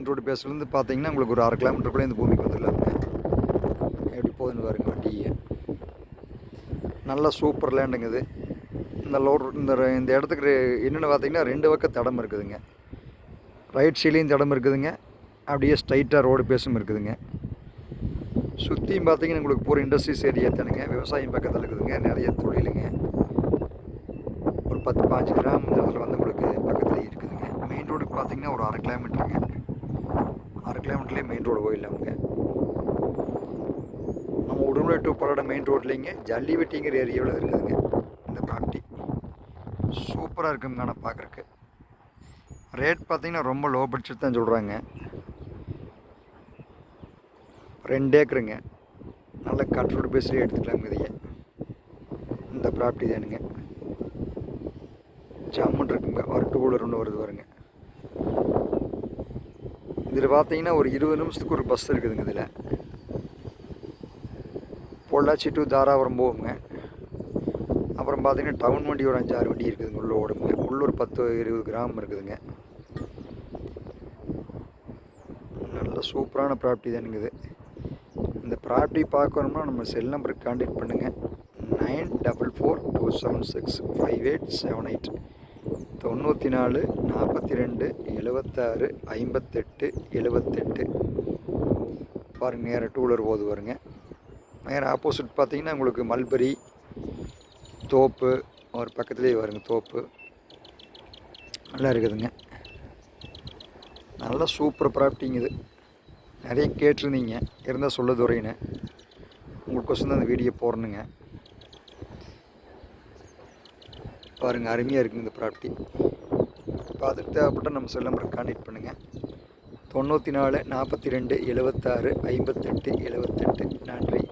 Main road பேஸ்லேருந்து பார்த்தீங்கன்னா உங்களுக்கு ஒரு 1/2 கிலோமீட்டருக்குள்ளே இந்த பூமிக்கு வந்துடலாங்க. எப்படி போகுதுன்னு பாருங்க வண்டியை. நல்லா சூப்பர் லேண்டுங்க இது. இந்த இடத்துக்கு என்னென்னு பார்த்தீங்கன்னா 2 பக்கம் தடம் இருக்குதுங்க. ரைட் சைட்லேயும் தடம் இருக்குதுங்க, அப்படியே ஸ்ட்ரைட்டாக ரோடு பேஸும் இருக்குதுங்க. சுற்றியும் பார்த்தீங்கன்னா உங்களுக்கு பூரா இண்டஸ்ட்ரீஸ் ஏரியா தானுங்க. விவசாயம் பக்கத்தில் இருக்குதுங்க, நிறைய தொழிலுங்க. ஒரு 10-15 கிராம் இந்த இடத்துல வந்து உங்களுக்கு பக்கத்துலேயே இருக்குதுங்க. மெயின் ரோடுக்கு பார்த்தீங்கன்னா ஒரு 1/2 கிலோமீட்டருங்க. 1/2 கிலோமீட்டர்லேயே மெயின் ரோடு போயிடலாமுங்க. நம்ம உடுமலை டு பல்லடம் மெயின் ரோட்லேங்க ஜல்லிவெட்டிங்கிற ஏரியாவில் இருக்குதுங்க இந்த ப்ராப்பர்ட்டி. சூப்பராக இருக்குங்க. ஆனால் பார்க்குறக்கு ரேட் பார்த்தீங்கன்னா ரொம்ப லோ பட்ஜெட் தான் சொல்கிறாங்க. 2 ஏக்கருங்க. நல்ல கட் ரோடு பேஸ்லேயே எடுத்துக்கலாங்க இதையே. இந்த ப்ராப்பர்ட்டி தானுங்க. ஜம்முன் இருக்குங்க. ஒரு 2 வீலர் ஒன்று வருது பாருங்க. இதில் பார்த்தீங்கன்னா ஒரு 20 நிமிஷத்துக்கு ஒரு பஸ் இருக்குதுங்க. இதில் பொள்ளாச்சி டு தாராபுரம் போகுங்க. அப்புறம் பார்த்தீங்கன்னா டவுன் வண்டி ஒரு 5-6 வண்டி இருக்குதுங்க. உள்ளே ஓடுங்க. உள்ளூர் 10-20 கிராமம் இருக்குதுங்க. நல்ல சூப்பரான ப்ராப்பர்ட்டி தானுங்க இது. இந்த ப்ராப்பர்ட்டி பார்க்கணும்னா நம்ம செல் நம்பருக்கு கான்டாக்ட் பண்ணுங்கள். 9442765878 94 42 76 58 78. பாருங்கள் நேராக 2 வீலர் போகுது பாருங்க. நேராக ஆப்போசிட் பார்த்தீங்கன்னா உங்களுக்கு மல்பரி தோப்பு ஒரு பக்கத்துலேயே வருங்க. தோப்பு நல்லா இருக்குதுங்க. நல்லா சூப்பர் ப்ராப்பர்ட்டிங்க இது. நிறைய கேட்டிருந்தீங்க, இருந்தால் சொல்ல துறையின்னு உங்களுக்கோசம் தான் அந்த வீடியோ போடணுங்க. பாருங்கள் அருமையாக இருக்குங்க இந்த ப்ராப்பர்ட்டி. பார்த்துட்டு தேவைப்பட்டால் நம்ம செல் நம்பருக்கு கான்டாக்ட் பண்ணுங்கள். 94 42 76 58 78. நன்றி.